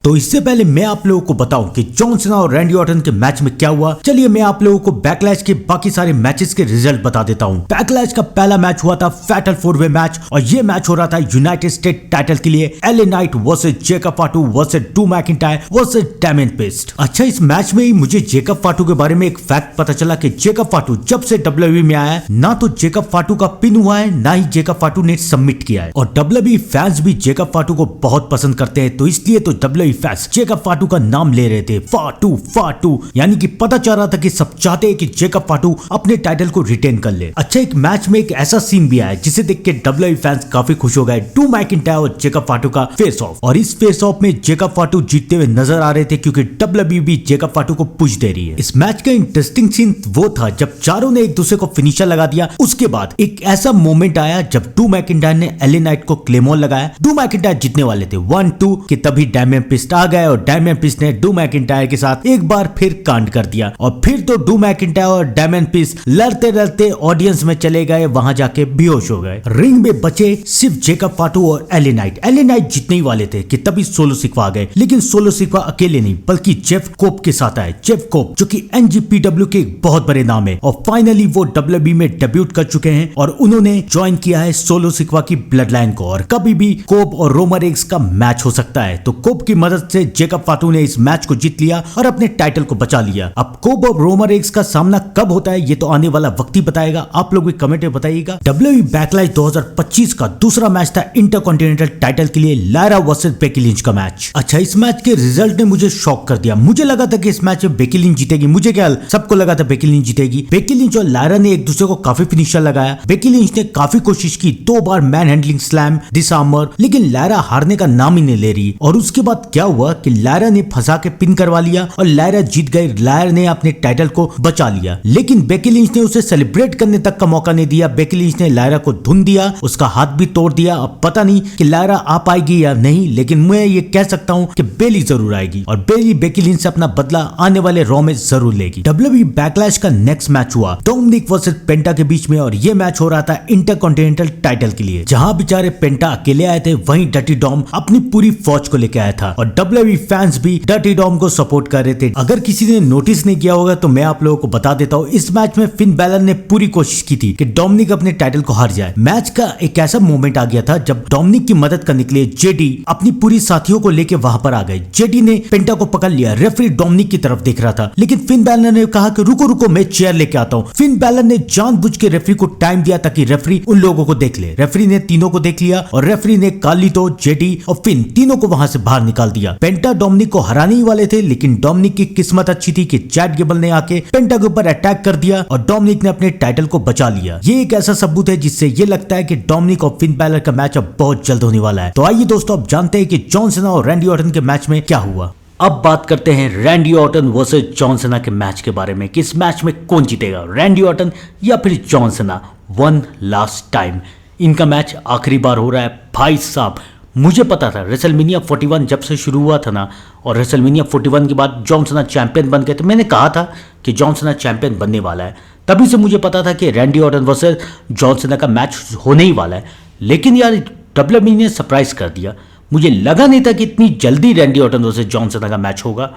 तो इससे पहले मैं आप लोगों को बताऊं कि जॉन सीना और रैंडी ऑर्टन के मैच में क्या हुआ। चलिए मैं आप लोगों को बैकलैश के बाकी सारे मैचेस के रिजल्ट बता देता हूं। बैकलैश का पहला मैच हुआ था फैटल 4-वे मैच और ये मैच हो रहा था यूनाइटेड स्टेट टाइटल के लिए। LA night versus Jacob फाटू versus Drew McIntyre versus Damian priest. अच्छा, इस मैच में ही मुझे जेकब फाटू के बारे में एक फैक्ट पता चला कि जेकब फाटू जब से डब्ल्यूडब्ल्यूई में आया है ना तो जेकब फाटू का पिन हुआ है ना ही जेकब फाटू ने सबमिट किया है। और डब्ल्यूडब्ल्यूई फैंस भी जेकब फाटू को बहुत पसंद करते हैं, तो इसलिए तो डब्ल्यूडब्ल्यूई फैंस जेकब फाटू का नाम ले रहे थे। फाटू फाटू यानी कि पता चल रहा था कि सब चाहते हैं कि जेकब फाटू अपने टाइटल को रिटेन कर ले। अच्छा, एक मैच में एक ऐसा सीन भी आया जिसे देख के डब्ल्यूडब्ल्यूई फैंस काफी खुश हो गए। ड्रू मैकिंटायर और जेकब फाटू का फेस ऑफ, और इस फेस ऑफ में जेकब फाटू जीतते हुए नजर आ रहे थे क्योंकि डब्ल्यूडब्ल्यूई भी जेकब फाटू को पुश दे रही है। इस मैच का इंटरेस्टिंग सीन वो था जब चारों ने एक दूसरे को फिनिशर लगा दिया। उसके बाद एक ऐसा मोमेंट आया जब ड्रू मैकिंटायर ने एलए नाइट को क्लेमोर लगाया। ड्रू मैकिंटायर जीतने वाले थे 1-2 कि तभी डैमियन प्रीस्ट आ गए और डैमियन प्रीस्ट ने ड्रू मैकिंटायर के साथ एक बार फिर कांड कर दिया। और फिर तो ड्रू मैकिंटायर और डैमियन प्रीस्ट लड़ते लड़ते ऑडियंस में चले गए, वहां जाके बेहोश हो गए। रिंग में बचे सिर्फ जेकब फाटू और एलए नाइट। एलए नाइट जीतने ही वाले थे कि तभी सोलो सिक्वा आ गए, लेकिन सोलो सिक्वा अकेले नहीं बल्कि जेफ कोब के साथ आए। जेफ कोब जो कि एनजीपीडब्ल्यू के एक बहुत बड़े नाम है और फाइनली वो डब्ल्यूडब्ल्यूई में डेब्यूट कर चुके हैं और उन्होंने ज्वाइन किया है सोलो सिक्वा की ब्लड लाइन को। और कभी भी कोब और रोमन रेंस का मैच हो सकता है, तो कोब की मदद से जेकब फाटू ने इस मैच को जीत लिया और अपने टाइटल को बचा लिया। अब कोब और रोमन रेंस का सामना कब होता है ये तो आने वाला वक्त ही बताएगा। आप लोग भी कमेंट में बताइएगा। डब्ल्यूडब्ल्यूई बैकलैश 2025 का दूसरा मैच था इंटरकॉन्टिनेंटल टाइटल के लिए लायरा वर्सेस बेकी लिंच का मैच। अच्छा, इस मैच के रिजल्ट ने मुझे शॉक कर दिया। मुझे लगा था कि इस मैच में बेकी लिंच जीतेगी, मुझे क्या सबको लगा था बेकी लिंच जीतेगी। बेकी लिंच और लायरा ने एक दूसरे को काफी फिनिशर लगाया। बेकी लिंच ने काफी कोशिश की, 2 बार मैन हैंडलिंग स्लैम, डिसआर्मर, लेकिन लायरा हारने का नाम ही नहीं ले रही। और उसके बाद क्या हुआ कि लायरा ने फंसा के पिन करवा लिया और लायरा जीत गई। लायरा ने अपने टाइटल को बचा लिया, लेकिन बेकी लिंच ने उसे सेलिब्रेट करने तक का मौका नहीं दिया। बेकी लिंच ने लायरा को धुन दिया, उसका हाथ भी तोड़ दिया। अब पता नहीं कि लायरा आ पाएगी या नहीं, लेकिन मैं ये कह सकता हूँ कि बेली जरूर आएगी और बेली बेकी लिंच से अपना बदला आने वाले रॉ में जरूर लेगी। डब्ल्यूडब्ल्यूई बैकलैश का नेक्स्ट मैच हुआ डोमिनिक वर्सेस पेंटा के बीच में और ये मैच हो रहा था इंटरकॉन्टिनेंटल टाइटल के लिए। जहां बेचारे पेंटा अकेले आए थे, वहीं डर्टी डॉम अपनी पूरी फौज को लेकर आया था और डब्ल्यूडब्ल्यूई फैंस भी डर्टी डॉम को सपोर्ट कर रहे थे। अगर किसी ने नोटिस नहीं किया होगा तो मैं आप लोगों को बता देता हूँ, इस मैच में फिन बैलर ने पूरी कोशिश की थी कि डोमिनिक अपने टाइटल को हार जाए। मैच का एक ऐसा मोमेंट आ गया था जब डोमिनिक की मदद करने के लिए जेडी अपनी पूरी साथियों को लेकर वहां पर आ गए। जेडी ने पेंटा को पकड़ लिया, रेफरी डोमिनिक की तरफ देख रहा था, लेकिन फिन बैलर ने कहा कि रुको रुको मैं चेयर लेके आता हूँ। फिन बैलर ने जानबूझ के रेफरी को टाइम दिया ताकि रेफरी उन लोगों को देख ले। रेफरी ने तीनों को देख लिया और रेफरी ने कार्लितो, जेडी और फिन तीनों को वहां से बाहर निकाल दिया। पेंटा डोमिनिक को हराने ही वाले थे, लेकिन डोमिनिक की किस्मत अच्छी थी कि चैट गेबल ने आके पेंटा के ऊपर अटैक कर दिया और डोमिनिक ने अपने टाइटल को बचा लिया। ये एक ऐसा सबूत है जिससे ये लगता है कि डोमिनिक और फिन बैलर का मैच अब बहुत जल्द होने वाला है। तो आइए दोस्तों, अब जानते हैं कि जॉन सीना और रैंडी ऑर्टन के मैच में क्या हुआ। अब बात करते हैं Randy Orton versus John Cena के मैच के बारे में कि इस मैच में कौन जीतेगा, रैंडी ऑर्टन या फिर John Cena. One last time इनका मैच आखिरी बार हो रहा है। भाई साहब, मुझे पता था रेसलमेनिया 41 जब से शुरू हुआ था ना, और रेसलमेनिया 41 के बाद जॉन सीना चैंपियन बन गए, तो मैंने कहा था कि जॉन सीना चैंपियन बनने वाला है। तभी से मुझे पता था कि Randy Orton versus John Cena का मैच होने ही वाला है। लेकिन यार डब्ल्यूडब्ल्यूई ने सरप्राइज कर दिया। मुझे लगा नहीं था कि इतनी जल्दी Randy Orton versus John Cena का मैच होगा।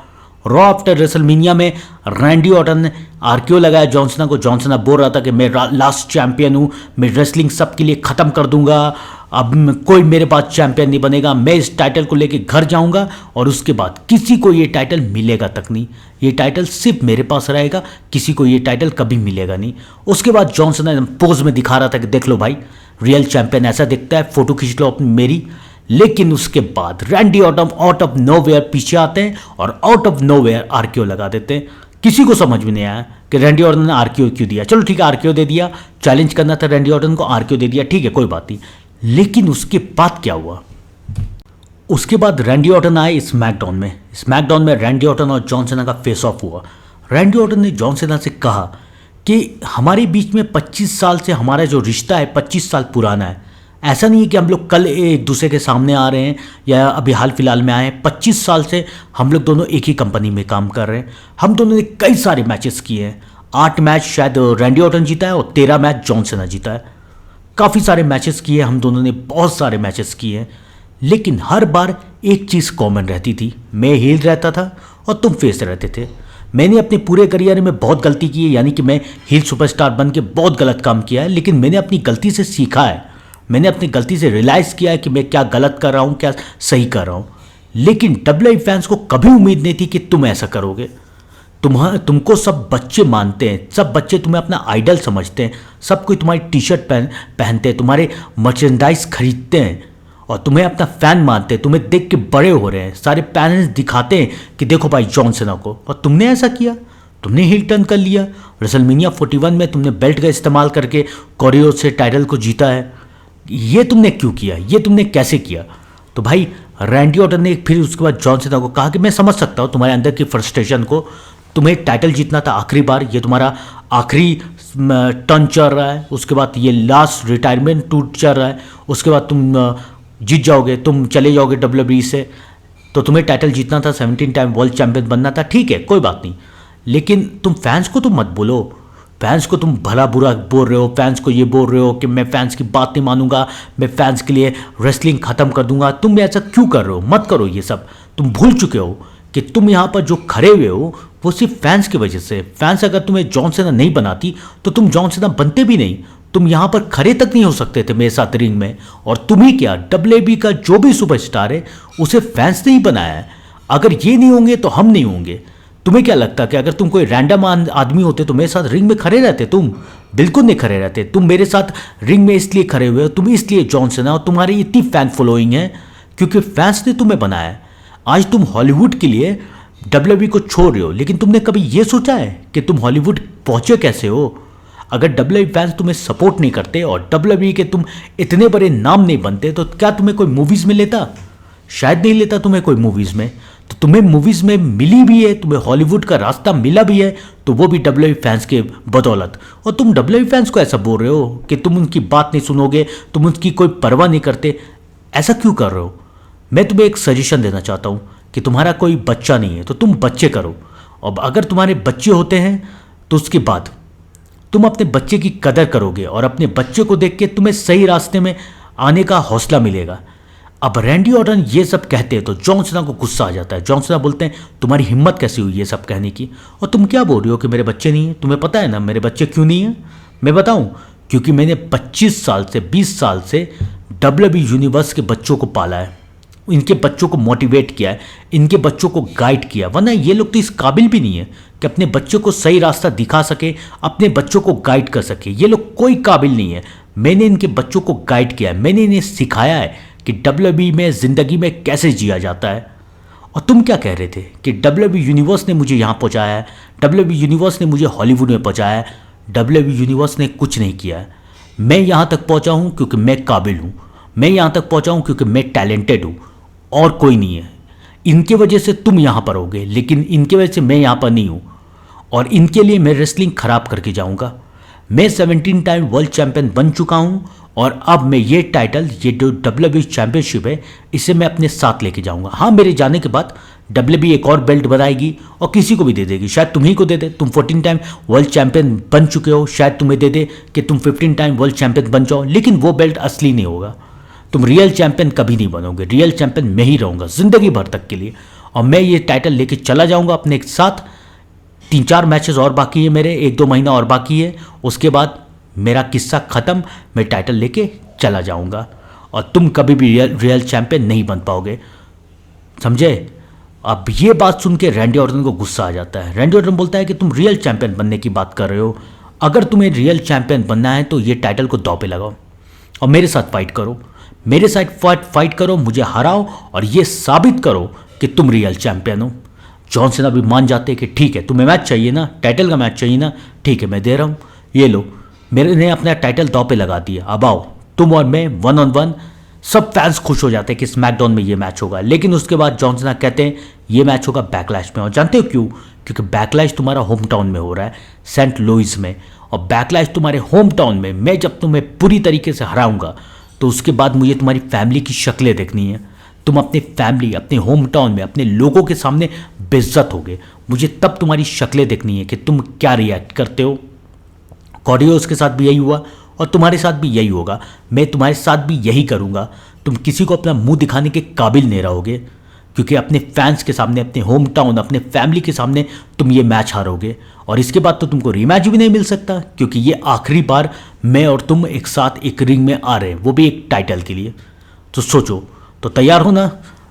रॉ आफ्टर रेसलमेनिया में रैंडी ऑर्टन ने आरक्यू लगाया जॉन सीना को। जॉन सीना बोल रहा था कि मैं लास्ट चैंपियन हूँ, मैं रेसलिंग सबके लिए ख़त्म कर दूंगा, अब कोई मेरे पास चैंपियन नहीं बनेगा, मैं इस टाइटल को लेके घर जाऊंगा और उसके बाद किसी को ये टाइटल मिलेगा तक नहीं, ये टाइटल सिर्फ मेरे पास रहेगा, किसी को ये टाइटल कभी मिलेगा नहीं। उसके बाद जॉन सीना पोज में दिखा रहा था कि देख लो भाई, रियल चैंपियन ऐसा दिखता है, फोटो खींच लो अपनी मेरी। लेकिन उसके बाद Randy Orton out of nowhere पीछे आते हैं और आउट ऑफ नोवेयर आरक्यू लगा देते हैं। किसी को समझ में नहीं आया कि रैंडी ऑर्टन ने आरक्यू क्यों दिया। चलो ठीक है, आरक्यू दे दिया, चैलेंज करना था रैंडी ऑर्टन को, आरक्यू दे दिया, ठीक है कोई बात नहीं। लेकिन उसके बाद क्या हुआ? उसके बाद रैंडी ऑर्टन आए स्मैकडाउन में। स्मैकडाउन में रैंडी ऑर्टन और जॉन सीना का फेस ऑफ हुआ। रैंडी ऑर्टन ने जॉन सीना से कहा कि हमारे बीच में 25 साल से हमारा जो रिश्ता है 25 साल पुराना है। ऐसा नहीं है कि हम लोग कल एक दूसरे के सामने आ रहे हैं या अभी हाल फिलहाल में आए हैं। 25 साल से हम लोग दोनों एक ही कंपनी में काम कर रहे हैं। हम दोनों ने कई सारे मैचेस किए हैं। 8 मैच शायद रैंडी ऑर्टन जीता है और 13 मैच जॉन सीना जीता है। काफ़ी सारे मैचेस किए हम दोनों ने, बहुत सारे मैचेस किए हैं। लेकिन हर बार एक चीज़ कॉमन रहती थी, मैं हील रहता था और तुम फेस रहते थे। मैंने अपने पूरे करियर में बहुत गलती की है, यानी कि मैं हील सुपरस्टार बन के बहुत गलत काम किया है, लेकिन मैंने अपनी गलती से सीखा है। मैंने अपनी गलती से रियलाइज़ किया है कि मैं क्या गलत कर रहा हूँ, क्या सही कर रहा हूँ। लेकिन डब्ल्यूडब्ल्यूई फैंस को कभी उम्मीद नहीं थी कि तुम ऐसा करोगे। तुमको सब बच्चे मानते हैं, सब बच्चे तुम्हें अपना आइडल समझते हैं, सब कोई तुम्हारी टी शर्ट पहनते हैं, तुम्हारे मर्चेंडाइज खरीदते हैं और तुम्हें अपना फैन मानते हैं, तुम्हें देख के बड़े हो रहे हैं। सारे पेरेंट्स दिखाते हैं कि देखो भाई जॉन सीना को, और तुमने ऐसा किया, तुमने हील टर्न कर लिया। रेसलमेनिया 41 में तुमने बेल्ट का इस्तेमाल करके कोरियो से टाइटल को जीता है। ये तुमने क्यों किया, ये तुमने कैसे किया? तो भाई रैंडी ऑर्टन ने फिर उसके बाद जॉन सीना को कहा कि मैं समझ सकता हूँ तुम्हारे अंदर की फ्रस्ट्रेशन को, तुम्हें टाइटल जीतना था आखिरी बार, ये तुम्हारा आखिरी टर्न चल रहा है, उसके बाद ये लास्ट रिटायरमेंट टूर चल रहा है, उसके बाद तुम जीत जाओगे, तुम चले जाओगे डब्ल्यूडब्ल्यूई से, तो तुम्हें टाइटल जीतना था, 17 टाइम वर्ल्ड चैंपियन बनना था, ठीक है कोई बात नहीं। लेकिन तुम फैंस को तो मत बोलो, फैंस को तुम भला बुरा बोल रहे हो, फैंस को ये बोल रहे हो कि मैं फैंस की बात नहीं मानूंगा, मैं फैंस के लिए रेसलिंग ख़त्म कर दूंगा। तुम ऐसा क्यों कर रहे हो? मत करो ये सब। तुम भूल चुके हो कि तुम यहाँ पर जो खड़े हुए हो वो सिर्फ फैंस की वजह से। फैंस अगर तुम्हें जॉन सीना नहीं बनाती तो तुम जॉन सीना बनते भी नहीं, तुम यहाँ पर खड़े तक नहीं हो सकते थे मेरे साथ रिंग में। और तुम ही क्या, डब्ल्यूडब्ल्यूई का जो भी सुपरस्टार है उसे फैंस ने ही बनाया है। अगर ये नहीं होंगे तो हम नहीं होंगे। तुम्हें क्या लगता है कि अगर तुम कोई रैंडम आदमी होते तो मेरे साथ रिंग में खड़े रहते? तुम बिल्कुल नहीं खड़े रहते। तुम मेरे साथ रिंग में इसलिए खड़े हुए हो, तुम इसलिए जॉन सीना, और तुम्हारी इतनी फैन फॉलोइंग है क्योंकि फैंस ने तुम्हें बनाया है। आज तुम हॉलीवुड के लिए डब्ल्यूडब्ल्यूई को छोड़ रहे हो, लेकिन तुमने कभी ये सोचा है कि तुम हॉलीवुड पहुंचे कैसे हो? अगर डब्ल्यूडब्ल्यूई फैंस तुम्हें सपोर्ट नहीं करते और डब्ल्यूडब्ल्यूई के तुम इतने बड़े नाम नहीं बनते तो क्या तुम्हें कोई मूवीज़ में लेता? शायद नहीं लेता तुम्हें कोई मूवीज़ में। तो तुम्हें मूवीज़ में मिली भी है, तुम्हें हॉलीवुड का रास्ता मिला भी है, तो वो भी डब्ल्यूडब्ल्यूई फैंस के बदौलत। और तुम डब्ल्यूडब्ल्यूई फैंस को ऐसा बोल रहे हो कि तुम उनकी बात नहीं सुनोगे, तुम उनकी कोई परवाह नहीं करते। ऐसा क्यों कर रहे हो? मैं तुम्हें एक सजेशन देना चाहता हूँ कि तुम्हारा कोई बच्चा नहीं है तो तुम बच्चे करो, और अगर तुम्हारे बच्चे होते हैं तो उसके बाद तुम अपने बच्चे की कदर करोगे और अपने बच्चे को देख के तुम्हें सही रास्ते में आने का हौसला मिलेगा। अब रैंडी ऑर्टन ये सब कहते हैं तो जॉन सीना को गुस्सा आ जाता है। जॉन सीना बोलते हैं तुम्हारी हिम्मत कैसे हुई ये सब कहने की, और तुम क्या बोल रहे हो कि मेरे बच्चे नहीं हैं? तुम्हें पता है ना मेरे बच्चे क्यों नहीं हैं? मैं बताऊं, क्योंकि मैंने 25 साल से 20 साल से डब्ल्यूडब्ल्यूई यूनिवर्स के बच्चों को पाला है, इनके बच्चों को मोटिवेट किया है, इनके बच्चों को गाइड किया। वरना ये लोग तो इस काबिल भी नहीं है कि अपने बच्चों को सही रास्ता दिखा सके, अपने बच्चों को गाइड कर सके। ये लोग कोई काबिल नहीं है। मैंने इनके बच्चों को गाइड किया है, मैंने इन्हें सिखाया है कि डब्ल्यूडब्ल्यूई में ज़िंदगी में कैसे जिया जाता है। और तुम क्या कह रहे थे कि डब्ल्यूडब्ल्यूई यूनिवर्स ने मुझे यहाँ पहुँचाया है, डब्ल्यूडब्ल्यूई यूनिवर्स ने मुझे हॉलीवुड में पहुँचाया है। डब्ल्यूडब्ल्यूई यूनिवर्स ने कुछ नहीं किया है। मैं यहाँ तक पहुँचा हूँ क्योंकि मैं काबिल हूँ, मैं यहाँ तक पहुँचा हूँ क्योंकि मैं टैलेंटेड हूँ, और कोई नहीं है। इनके वजह से तुम यहाँ पर होगे, लेकिन इनके वजह से मैं यहाँ पर नहीं हूँ, और इनके लिए मैं रेसलिंग खराब करके जाऊँगा। मैं 17 टाइम वर्ल्ड चैंपियन बन चुका हूँ, और अब मैं ये टाइटल, ये जो डब्ल्यूडब्ल्यूई चैंपियनशिप है, इसे मैं अपने साथ लेके जाऊँगा। हाँ, मेरे जाने के बाद डब्ल्यूडब्ल्यूई एक और बेल्ट बनाएगी और किसी को भी दे देगी। शायद तुम्ही को दे दे, तुम 14 टाइम वर्ल्ड चैंपियन बन चुके हो, शायद तुम्हें दे दे कि तुम 15 टाइम वर्ल्ड चैंपियन बन जाओ, लेकिन वो बेल्ट असली नहीं होगा। तुम रियल चैंपियन कभी नहीं बनोगे। रियल चैंपियन मैं ही रहूँगा ज़िंदगी भर तक के लिए, और मैं ये टाइटल लेके चला जाऊँगा अपने साथ। 3-4 मैचेस और बाकी है मेरे, 1-2 महीना और बाकी है, उसके बाद मेरा किस्सा ख़त्म। मैं टाइटल लेके चला जाऊँगा और तुम कभी भी रियल चैंपियन नहीं बन पाओगे, समझे? अब ये बात सुन के रैंडी ऑर्टन को गुस्सा आ जाता है। रैंडी ऑर्टन बोलता है कि तुम रियल चैंपियन बनने की बात कर रहे हो, अगर तुम्हें रियल चैंपियन बनना है तो ये टाइटल को दांव पे लगाओ और मेरे साथ फाइट करो, मेरे साथ फाइट करो, मुझे हराओ और ये साबित करो कि तुम रियल चैंपियन हो। जॉन सीना भी मान जाते हैं कि ठीक है, तुम्हें मैच चाहिए ना, टाइटल का मैच चाहिए ना, ठीक है मैं दे रहा हूँ, ये लो। मेरे ने अपना टाइटल दांव पे लगा दिया, अब आओ तुम और मैं 1-on-1। सब फैंस खुश हो जाते हैं कि स्मैकडाउन में ये मैच होगा, लेकिन उसके बाद जॉन सीना कहते हैं ये मैच होगा बैकलैश में। और जानते हो क्यों? क्योंकि बैकलैश तुम्हारा होम टाउन में हो रहा है, सेंट लुइस में, और बैकलैश तुम्हारे होम टाउन में। मैं जब तुम्हें पूरी तरीके से हराऊंगा तो उसके बाद मुझे तुम्हारी फैमिली की शक्लें देखनी है। तुम अपने फैमिली, अपने होम टाउन में, अपने लोगों के सामने बेइज्जत होगे, मुझे तब तुम्हारी शक्लें देखनी है कि तुम क्या रिएक्ट करते हो। कॉर्डियोस के साथ भी यही हुआ और तुम्हारे साथ भी यही होगा, मैं तुम्हारे साथ भी यही करूँगा। तुम किसी को अपना मुंह दिखाने के काबिल नहीं रहोगे, क्योंकि अपने फैंस के सामने, अपने होम टाउन, अपने फैमिली के सामने तुम ये मैच हारोगे। और इसके बाद तो तुमको रीमैच भी नहीं मिल सकता, क्योंकि ये आखिरी बार मैं और तुम एक साथ एक रिंग में आ रहे हैं, वो भी एक टाइटल के लिए। तो सोचो, तो तैयार हो ना,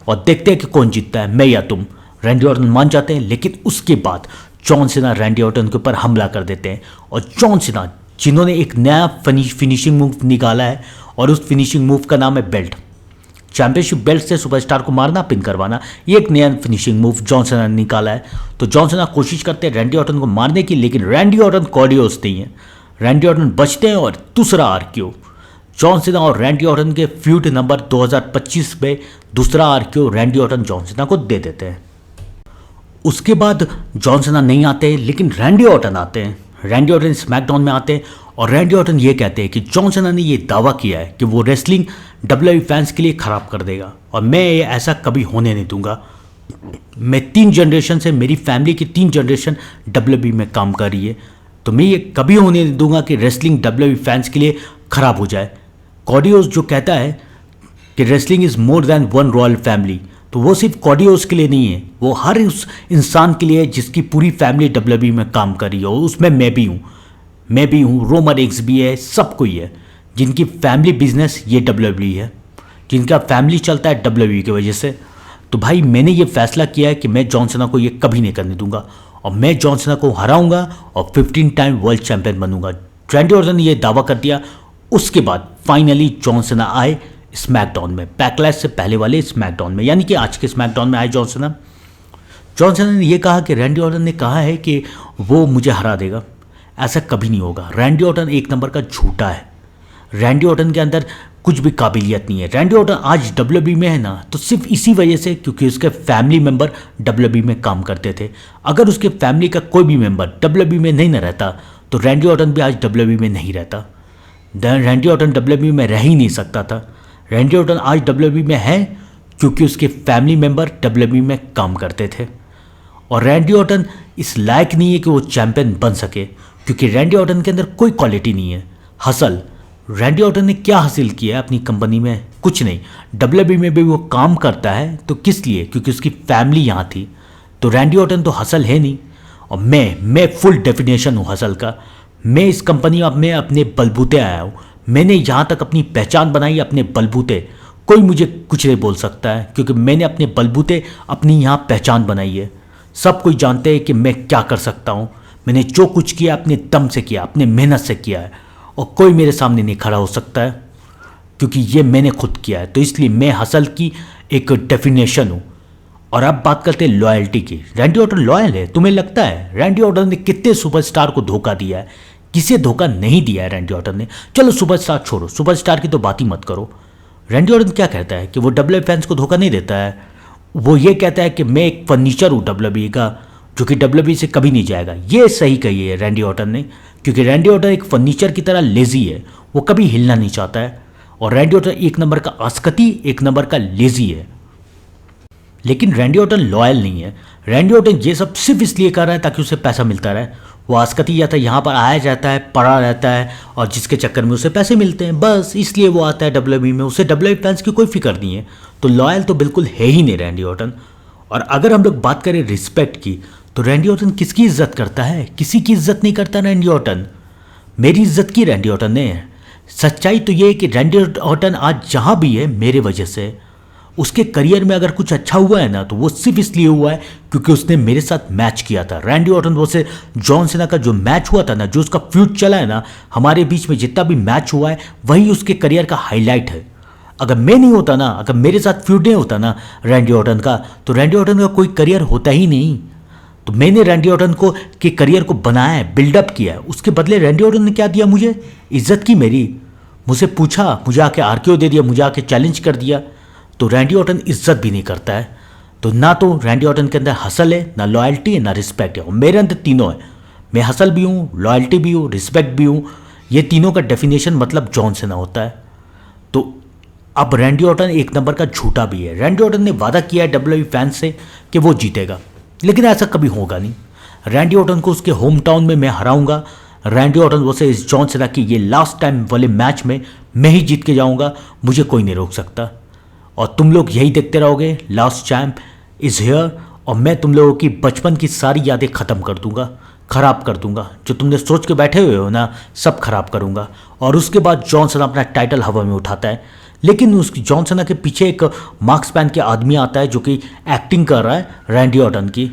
और देखते हैं कि कौन जीतता है, मैं या तुम। रैंडी ऑर्टन मान जाते हैं, लेकिन उसके बाद जॉन सीना रैंडी ऑर्टन के ऊपर हमला कर देते हैं। और जॉन सीना, जिन्होंने एक नया फिनिशिंग मूव निकाला है, और उस फिनिशिंग मूव का नाम है बेल्ट। चैंपियनशिप बेल्ट से सुपरस्टार को मारना, पिन करवाना, ये एक नया फिनिशिंग मूव जॉन सीना ने निकाला है। तो जॉन सीना कोशिश करते हैं रैंडी ऑर्टन को मारने की, लेकिन रैंडी ऑर्टन कॉर्डियोस नहीं है। रैंडी ऑर्टन बचते हैं, और दूसरा आरक्यू जॉन सीना और रैंडी ऑर्टन के फ्यूड नंबर 2025 में दूसरा RQ Randy Orton John Cena को दे देते हैं। उसके बाद जॉन सीना नहीं आते, लेकिन रैंडी ऑर्टन आते हैं। रैंडी ऑर्टन स्मैकडाउन में आते हैं, और रैंडी ऑर्टन ये कहते हैं कि जॉन सीना ने ये दावा किया है कि वो रेसलिंग WWE फैंस के लिए ख़राब कर देगा, और मैं ये ऐसा कभी होने नहीं दूंगा। मैं 3 जनरेशन से, मेरी फैमिली की 3 जनरेशन WWE में काम कर रही है, तो मैं ये कभी होने नहीं दूंगा कि रेसलिंग WWE फैंस के लिए ख़राब हो जाए। कॉर्डियोस जो कहता है कि wrestling is more than one royal family, तो वो सिर्फ कॉर्डियोस के लिए नहीं है, वो हर उस इंसान के लिए है जिसकी पूरी फैमिली WWE में काम कर रही है, और उसमें मैं भी हूँ, रोमन रेग्स भी है, सब कोई है, जिनकी फैमिली बिजनेस ये WWE है, जिनका फैमिली चलता है WWE की वजह से। तो भाई मैंने ये फैसला किया है कि मैं जॉन सीना को ये कभी नहीं करने दूंगा, और मैं जॉन सीना को हराऊंगा और 15 टाइम वर्ल्ड चैंपियन बनूंगा। रैंडी ऑर्टन ने ये दावा कर दिया। उसके बाद फाइनली जॉन सीना आए स्मैकडाउन में, बैकलैश से पहले वाले स्मैकडाउन में, यानी कि आज के स्मैकडाउन में आए जॉन सीना। जॉन सीना ने यह कहा कि रैंडी ऑर्टन ने कहा है कि वो मुझे हरा देगा, ऐसा कभी नहीं होगा। रैंडी ऑर्टन एक नंबर का झूठा है, रैंडी ऑर्टन के अंदर कुछ भी काबिलियत नहीं है। रैंडी ऑर्टन आज WWE में है ना, तो सिर्फ इसी वजह से क्योंकि उसके फैमिली मेंबर WWE में काम करते थे। अगर उसके फैमिली का कोई भी मेंबर WWE में नहीं न रहता, तो रैंडी ऑर्टन भी आज WWE में नहीं रहता। रैंडी ऑर्टन WWE में रह ही नहीं सकता था। रैंडी ऑर्टन आज WWE में है क्योंकि उसके फैमिली मेंबर WWE में काम करते थे, और रैंडी ऑर्टन इस लायक नहीं है कि वो चैंपियन बन सके, क्योंकि रैंडी ऑर्टन के अंदर कोई क्वालिटी नहीं है। हसल, रैंडी ऑर्टन ने क्या हासिल किया है अपनी कंपनी में? कुछ नहीं। WWE में भी वो काम करता है तो किस लिए? क्योंकि उसकी फैमिली यहाँ थी। तो रैंडी ऑर्टन तो हसल है नहीं, और मैं फुल डेफिनेशन हूँ हसल का। मैं इस कंपनी में अपने बलबूते आया हूँ, मैंने यहाँ तक अपनी पहचान बनाई अपने बलबूते। कोई मुझे कुछ नहीं बोल सकता है, क्योंकि मैंने अपने बलबूते अपनी यहाँ पहचान बनाई है। सब कोई जानते हैं कि मैं क्या कर सकता हूँ। मैंने जो कुछ किया अपने दम से किया, अपने मेहनत से किया है, और कोई मेरे सामने नहीं खड़ा हो सकता है, क्योंकि ये मैंने खुद किया है। तो इसलिए मैं हसल की एक डेफिनेशन हूँ। और अब बात करते हैं लॉयल्टी की। रैंडी ऑर्टन लॉयल है? तुम्हें लगता है? रैंडी ऑर्टन ने कितने सुपरस्टार को धोखा दिया है? किसे धोखा नहीं दिया है रैंडी ऑर्टन ने? चलो सुपरस्टार छोड़ो, सुपरस्टार की तो बात ही मत करो। रैंडी ऑर्टन क्या कहता है कि वो WWE फैंस को धोखा नहीं देता है। वो ये कहता है कि मैं एक फर्नीचर हूँ WWE का, जो कि WWE से कभी नहीं जाएगा। ये सही कही है रैंडी ऑर्टन ने, क्योंकि रैंडी ऑर्टन एक फर्नीचर की तरह लेजी है, वो कभी हिलना नहीं चाहता है। और रैंडी ऑर्टन एक नंबर का आस्कती, एक नंबर का लेजी है। लेकिन रैंडी ऑर्टन लॉयल नहीं है। रैंडी ऑर्टन ये सब सिर्फ इसलिए कर रहा है ताकि उसे पैसा मिलता रहे। वो आस्कती जाता है, यहाँ पर आया जाता है, पड़ा रहता है, और जिसके चक्कर में उसे पैसे मिलते हैं, बस इसलिए वो आता है WWE में। उसे WWE फैंस की कोई फिक्र नहीं है। तो लॉयल तो बिल्कुल है ही नहीं रैंडी ऑर्टन। और अगर हम लोग बात करें रिस्पेक्ट की, तो रैंडी ऑर्टन किसकी इज्जत करता है? किसी की इज्जत नहीं करता रैंडी ऑर्टन। मेरी इज्जत की रैंडी ऑर्टन ने। सच्चाई तो ये है कि रैंडी ऑर्टन आज जहाँ भी है मेरे वजह से। उसके करियर में अगर कुछ अच्छा हुआ है ना, तो वो सिर्फ इसलिए हुआ है क्योंकि उसने मेरे साथ मैच किया था। रैंडी ऑर्टन वो से जॉन सीना का जो मैच हुआ था ना, जो उसका फ्यूड चला है ना, हमारे बीच में जितना भी मैच हुआ है, वही उसके करियर का हाईलाइट है। अगर मैं नहीं होता ना, अगर मेरे साथ फ्यूड नहीं होता ना रैंडी ऑर्टन का, तो रैंडी ऑर्टन का कोई करियर होता ही नहीं। तो मैंने रैंडी ऑर्टन को के करियर को बनाया है, बिल्डअप किया है। उसके बदले रैंडी ऑर्टन ने क्या दिया मुझे? इज्जत की मेरी। मुझे पूछा, मुझे आके आरक्यू दे दिया, मुझे आके चैलेंज कर दिया। तो रैंडी ऑर्टन इज्जत भी नहीं करता है। तो ना तो रैंडी ऑर्टन के अंदर हसल है, ना लॉयल्टी है, ना रिस्पेक्ट है। और मेरे अंदर तीनों है। मैं हसल भी हूँ, लॉयल्टी भी हूँ, रिस्पेक्ट भी हूँ। ये तीनों का डेफिनेशन मतलब जॉन सीना होता है। तो अब रैंडी ऑर्टन एक नंबर का झूठा भी है। रैंडी ऑर्टन ने वादा किया है WWE फैंस से कि वो जीतेगा, लेकिन ऐसा कभी होगा नहीं। रैंडी ऑर्टन को उसके होम टाउन में मैं हराऊंगा। रैंडी ऑर्टन वैसे इस जॉन सीना की ये लास्ट टाइम वाले मैच में मैं ही जीत के जाऊंगा, मुझे कोई नहीं रोक सकता। और तुम लोग यही देखते रहोगे, लास्ट चैम्प इज़ हियर, और मैं तुम लोगों की बचपन की सारी यादें ख़त्म कर दूंगा, ख़राब कर दूंगा। जो तुमने सोच के बैठे हुए हो ना, सब खराब करूंगा। और उसके बाद जॉन सीना अपना टाइटल हवा में उठाता है, लेकिन उस जॉन सीना के पीछे एक मास्क पहन के आदमी आता है जो कि एक्टिंग कर रहा है रैंडी ऑर्टन की।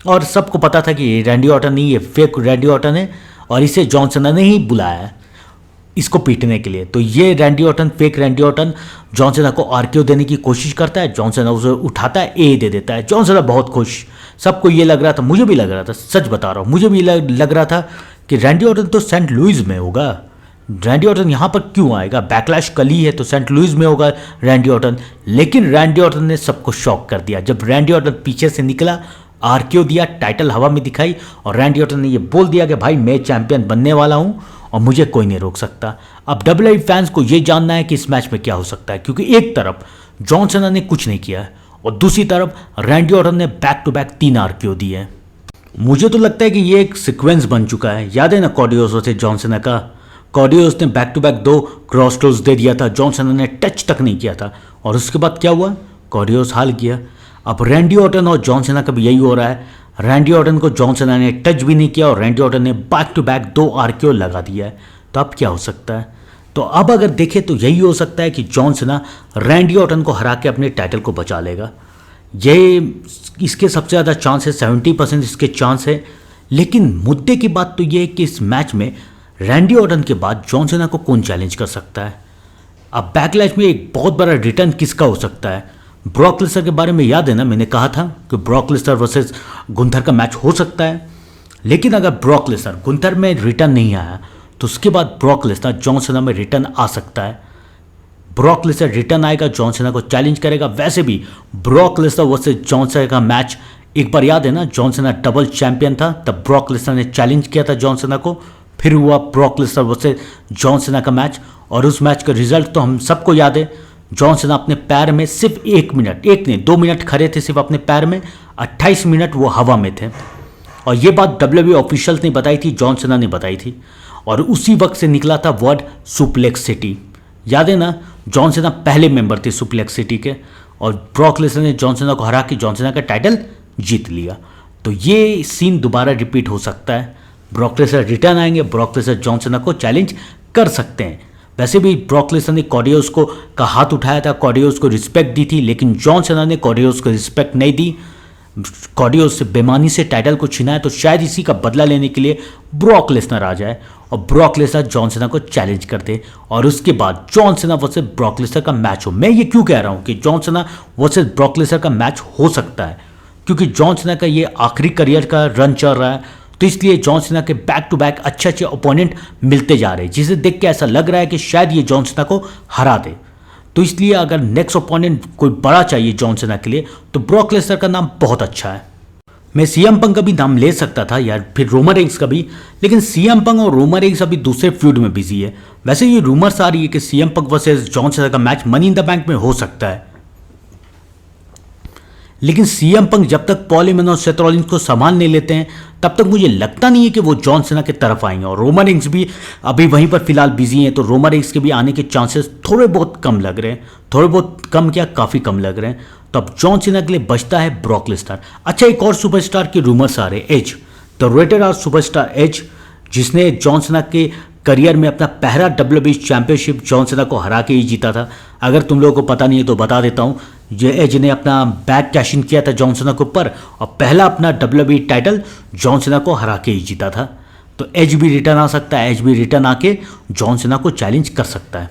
और सबको पता था कि ये रैंडी ऑर्टन नहीं, ये फेक रैंडी ऑर्टन है और इसे जॉन सीना ने ही बुलाया है इसको पीटने के लिए। तो ये Randy Orton, fake Randy Orton, John Cena को आरकेओ देने की कोशिश करता है। जॉन सीना उसे उठाता है, ए दे देता है। जॉन सीना बहुत खुश। सबको ये लग रहा था, मुझे भी लग रहा था, सच बता रहा हूँ, मुझे भी लग रहा था कि रैंडी ऑर्टन तो सेंट लुइस में होगा, रैंडी ऑर्टन यहाँ पर क्यों आएगा, बैकलैश कल ही है तो सेंट लुइस में होगा रैंडी ऑर्टन। लेकिन रैंडी ऑर्टन ने सबको शॉक कर दिया। जब रैंडी ऑर्टन पीछे से निकला, आरकेओ दिया, टाइटल हवा में दिखाई और रैंडी ऑर्टन ने ये बोल दिया कि भाई मैं चैंपियन बनने वाला हूँ और मुझे कोई नहीं रोक सकता। अब WWE फैंस को ये जानना है कि इस मैच में क्या हो सकता है, क्योंकि एक तरफ जॉन सीना ने कुछ नहीं किया है और दूसरी तरफ रैंडी ऑर्टन ने बैक टू बैक 3 आरकेओ दिए हैं। मुझे तो लगता है कि ये एक सीक्वेंस बन चुका है। याद है ना कॉर्डियोस से जॉन सीना का, कॉर्डियोस ने back to back 2 cross close दे दिया था, जॉन सीना ने टच तक नहीं किया था और उसके बाद क्या हुआ, कॉर्डियोस हार गया। अब रैंडी ऑर्टन और जॉन सीना का भी यही हो रहा है। रैंडी ऑर्टन को जॉन सीना ने टच भी नहीं किया और रैंडी ऑर्टन ने बैक टू बैक 2 आरकेओ लगा दिया है। तो अब क्या हो सकता है, तो अब अगर देखें तो यही हो सकता है कि जॉन सीना रैंडी ऑर्टन को हरा के अपने टाइटल को बचा लेगा। ये इसके सबसे ज़्यादा चांस है, 70% इसके चांस है। लेकिन मुद्दे की बात तो ये है कि इस मैच में रैंडी ऑर्टन के बाद जॉन सीना को कौन चैलेंज कर सकता है। अब बैकलैश में एक बहुत बड़ा रिटर्न किसका हो सकता है। ब्रॉक लेसनर के बारे में याद है ना, मैंने कहा था कि ब्रॉक लेसनर वर्सेस गुंथर का मैच हो सकता है। लेकिन अगर ब्रॉक लेसनर गुंथर में रिटर्न नहीं आया तो उसके बाद ब्रॉक लेसनर जॉन सीना में रिटर्न आ सकता है। ब्रॉक लेसनर रिटर्न आएगा, जॉन सीना को चैलेंज करेगा। वैसे भी Brock Lesnar versus John Cena का मैच एक बार याद है ना, जॉन सीना डबल चैंपियन था, तब ब्रॉक लेसनर ने चैलेंज किया था जॉन सीना को। फिर हुआ Brock Lesnar versus John Cena का मैच और उस मैच का रिजल्ट तो हम सबको याद है। जॉन सीना अपने पैर में सिर्फ 1 मिनट, 1 नहीं 2 मिनट खड़े थे सिर्फ अपने पैर में, 28 मिनट वो हवा में थे। और ये बात WWE ऑफिशियल्स ने बताई थी, जॉन सीना ने बताई थी। और उसी वक्त से निकला था वर्ड सुप्लेक्स सिटी। याद है ना, जॉन सीना पहले मेंबर थे सुप्लेक्स सिटी के और ब्रॉक लेसनर ने जॉन सीना को हरा के जॉन सीना का टाइटल जीत लिया। तो ये सीन दोबारा रिपीट हो सकता है। ब्रॉक लेसनर रिटर्न आएंगे, ब्रॉक लेसनर जॉन सीना को चैलेंज कर सकते हैं। वैसे भी ब्रॉक लेसनर ने कॉर्डियोस का हाथ उठाया था, कॉर्डियोस को रिस्पेक्ट दी थी, लेकिन जॉन सीना ने कॉर्डियोस को रिस्पेक्ट नहीं दी। कॉर्डियोस से बेमानी से टाइटल को छीना है, तो शायद इसी का बदला लेने के लिए ब्रॉक लेसनर आ जाए और ब्रॉक लेसनर जॉन सीना को चैलेंज कर दे और उसके बाद John Cena versus Brock Lesnar का मैच हो। मैं ये क्यों कह रहा हूँ कि John Cena versus Brock Lesnar का मैच हो सकता है, क्योंकि जॉन सीना का ये आखिरी करियर का रन चल रहा है, तो इसलिए जॉन सीना के बैक टू बैक अच्छे अच्छे ओपोनेंट मिलते जा रहे हैं, जिसे देख के ऐसा लग रहा है कि शायद ये जॉन सीना को हरा दे। तो इसलिए अगर नेक्स्ट ओपोनेंट कोई बड़ा चाहिए जॉन सीना के लिए तो ब्रॉक लेसनर का नाम बहुत अच्छा है। मैं सीएम पंक का भी नाम ले सकता था यार, फिर रोमन रेंस का भी, लेकिन सीएम पंक और रोमन रेंस अभी दूसरे फ्यूड में बिजी है। वैसे ये रूमर्स आ रही है कि CM Punk versus John Cena का match money in the bank में हो सकता है, लेकिन सीएम पंक जब तक पॉल हेमन और सेथ रॉलिंस को संभाल नहीं लेते हैं तब तक मुझे लगता नहीं है कि वो जॉन सीना की तरफ आएंगे। और रोमन रेंस भी अभी वहीं पर फिलहाल बिजी हैं, तो रोमन रेंस के भी आने के चांसेस थोड़े बहुत कम लग रहे हैं। थोड़े बहुत कम क्या, काफ़ी कम लग रहे हैं। तो अब जॉन सीना के लिए बचता है ब्रॉक लेसनर। अच्छा, एक और सुपरस्टार के रूमर्स आ रहे हैं, edge, the rated R superstar edge, जिसने जॉन सीना के करियर में अपना पहला WWE चैंपियनशिप जॉन सीना को हरा के ही जीता था। अगर तुम लोगों को पता नहीं है तो बता देता हूँ, ये एज ने अपना बैक कैश इन किया था जॉन सीना के ऊपर और पहला अपना WWE टाइटल जॉन सीना को हरा के ही जीता था। तो एज भी रिटर्न आ सकता है, एज भी रिटर्न आके जॉन सीना को चैलेंज कर सकता है।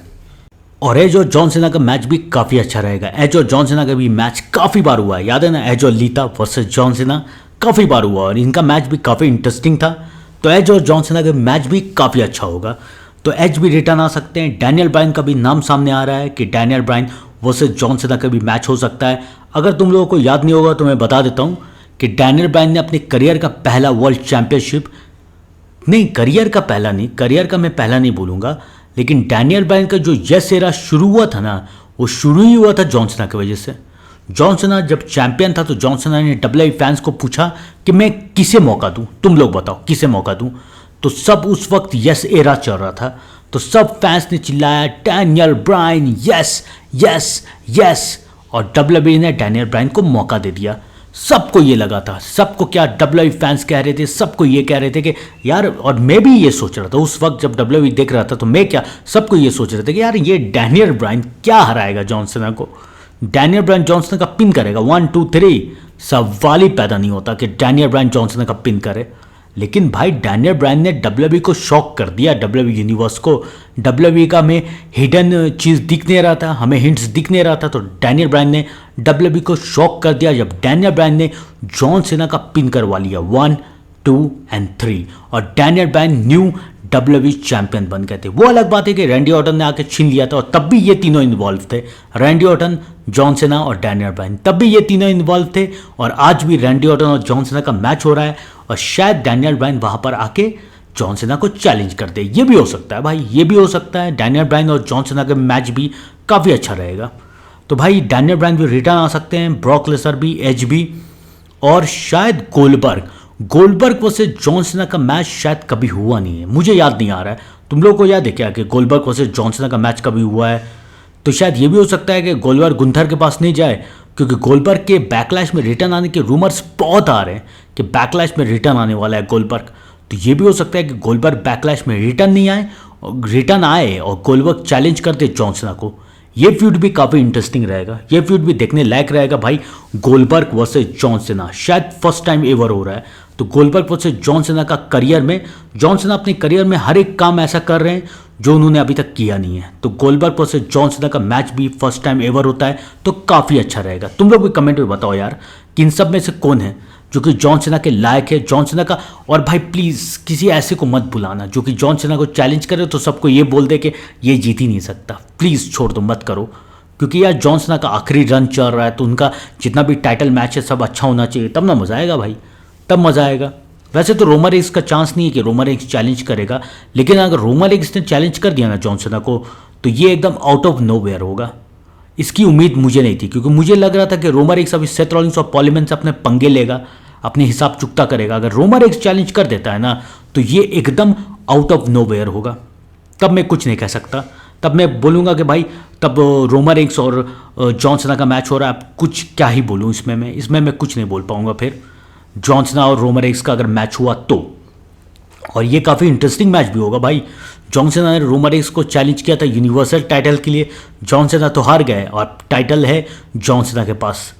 और एज और जॉन सीना का मैच भी काफ़ी अच्छा रहेगा। एज और जॉन सीना का भी मैच काफ़ी बार हुआ है, याद है ना, एज और लीता वर्सेस जॉन सीना काफ़ी बार हुआ और इनका मैच भी काफ़ी इंटरेस्टिंग था। तो एज और जॉन सीना का मैच भी काफ़ी अच्छा होगा। तो एज भी रिटर्न आ सकते हैं। डैनियल ब्रायन का भी नाम सामने आ रहा है कि Daniel Bryan versus John Cena का भी मैच हो सकता है। अगर तुम लोगों को याद नहीं होगा तो मैं बता देता हूँ कि डैनियल ब्रायन ने अपने करियर का पहला वर्ल्ड चैंपियनशिप, नहीं करियर का पहला नहीं, करियर का मैं पहला नहीं बोलूँगा, लेकिन डैनियल ब्रायन का जो यस एरा शुरू हुआ था ना, वो शुरू ही हुआ था जॉन सीना की वजह से। जॉन सीना जब चैंपियन था तो जॉन सीना ने WWE फैंस को पूछा कि मैं किसे मौका दूं, तुम लोग बताओ किसे मौका दूं। तो सब उस वक्त यस एरा चल रहा था। तो सब फैंस ने चिल्लाया Daniel Bryan yes yes yes, और डब्ल्यूडब्ल्यूई ने डैनियल ब्रायन को मौका दे दिया। सबको ये लगा था, सबको क्या डब्ल्यूडब्ल्यूई फैंस कह रहे थे, सबको ये कह रहे थे कि यार, और मैं भी ये सोच रहा था उस वक्त जब डब्ल्यूडब्ल्यूई देख रहा था, तो मैं क्या, सबको ये सोच रहे थे कि यार ये डैनियल ब्रायन क्या हराएगा जॉन सीना को, डैनियल ब्रायन जॉन सीना का पिन करेगा 1 2 3। सवाल ही पैदा नहीं होता कि डैनियल ब्रायन जॉन सीना का पिन करे। लेकिन भाई डैनियल ब्रायन ने डब्ल्यूडब्ल्यूई को शॉक कर दिया, डब्ल्यूडब्ल्यूई यूनिवर्स को। डब्ल्यूडब्ल्यूई का में हिडन चीज़ दिख नहीं रहा था, हमें हिंट्स दिख नहीं रहा था, तो डैनियल ब्रायन ने डब्ल्यूडब्ल्यूई को शॉक कर दिया जब डैनियल ब्रायन ने जॉन सीना का पिन करवा लिया 1 2 एंड 3, और Daniel Bryan new WWE champion बन गए थे। वो अलग बात है कि रैंडी ऑर्टन ने आके छीन लिया था, और तब भी ये तीनों इन्वॉल्व थे, रैंडी ऑर्टन, जॉन सीना और डैनियल ब्रायन, तब भी ये तीनों इन्वॉल्व थे। और आज भी रैंडी ऑर्टन और जॉन सीना का मैच हो रहा है, और शायद डैनियल ब्रायन वहां पर आके जॉन सीना को चैलेंज कर दे। ये भी हो सकता है भाई, ये भी हो सकता है। डैनियल ब्रायन और जॉन सीना का मैच भी काफ़ी अच्छा रहेगा। तो भाई डैनियल ब्रायन भी रिटर्न आ सकते हैं, ब्रॉक लेसनर भी, एज भी, और शायद गोल्डबर्ग वर्सेस जॉन सीना का मैच शायद कभी हुआ नहीं है, मुझे याद नहीं आ रहा है। तुम लोग को याद है क्या कि गोल्डबर्ग वर्सेस जॉन सीना का मैच कभी हुआ है? तो शायद ये भी हो सकता है कि गोल्डबर्ग गुंथर के पास नहीं जाए, क्योंकि गोल्डबर्ग के बैकलैश में रिटर्न आने के रूमर्स बहुत आ रहे हैं कि बैकलैश में रिटर्न आने वाला है गोल्डबर्ग। तो ये भी हो सकता है कि गोल्डबर्ग बैकलैश में रिटर्न नहीं आए, और रिटर्न आए और गोल्डबर्ग चैलेंज कर दे जॉन सीना को। ये फ्यूड भी काफ़ी इंटरेस्टिंग रहेगा, ये फ्यूड भी देखने लायक रहेगा भाई। गोल्डबर्ग वर्सेस जॉन सीना शायद फर्स्ट टाइम एवर हो रहा है। तो गोल्डबर्ग वर्सेस जॉन सीना का करियर में, जॉन सीना अपने करियर में हर एक काम ऐसा कर रहे हैं जो उन्होंने अभी तक किया नहीं है। तो गोल्डबर्ग वर्सेस जॉन सीना का मैच भी फर्स्ट टाइम एवर होता है, तो काफ़ी अच्छा रहेगा। तुम लोग भी कमेंट में बताओ यार कि इन सब में से कौन है जो कि जॉन सीना के लायक है, जॉन सीना का। और भाई प्लीज़ किसी ऐसे को मत बुलाना जो कि जॉन सीना को चैलेंज करे तो सबको ये बोल दे कि ये जीत ही नहीं सकता। प्लीज़ छोड़ दो, मत करो, क्योंकि यार जॉन सीना का आखिरी रन चल रहा है, तो उनका जितना भी टाइटल मैच है सब अच्छा होना चाहिए, तब ना मज़ा आएगा भाई, तब मज़ा आएगा। वैसे तो रोमन रेग्स का चांस नहीं है कि रोमन रेग्स चैलेंज करेगा, लेकिन अगर रोमन रेग्स ने चैलेंज कर दिया ना जॉन सीना को, तो ये एकदम आउट ऑफ नोवेयर होगा। इसकी उम्मीद मुझे नहीं थी, क्योंकि मुझे लग रहा था कि रोमन रेग्स अभी सेथ रॉलिंस और पॉल हेमन से अपने पंगे लेगा, अपने हिसाब चुकता करेगा। अगर रोमन रेग्स चैलेंज कर देता है ना, तो ये एकदम आउट ऑफ नोवेयर होगा। तब मैं कुछ नहीं कह सकता, तब मैं बोलूँगा कि भाई तब रोमन रेग्स और जॉन सीना का मैच हो रहा है, अब कुछ क्या ही बोलूँ इसमें मैं कुछ नहीं बोल पाऊँगा फिर। जॉन सीना और रोमन रेग्स का अगर मैच हुआ तो, और ये काफ़ी इंटरेस्टिंग मैच भी होगा भाई। जॉन सीना ने रोमन रेग्स को चैलेंज किया था यूनिवर्सल टाइटल के लिए, जॉन सीना तो हार गए और टाइटल है जॉन सीना के पास।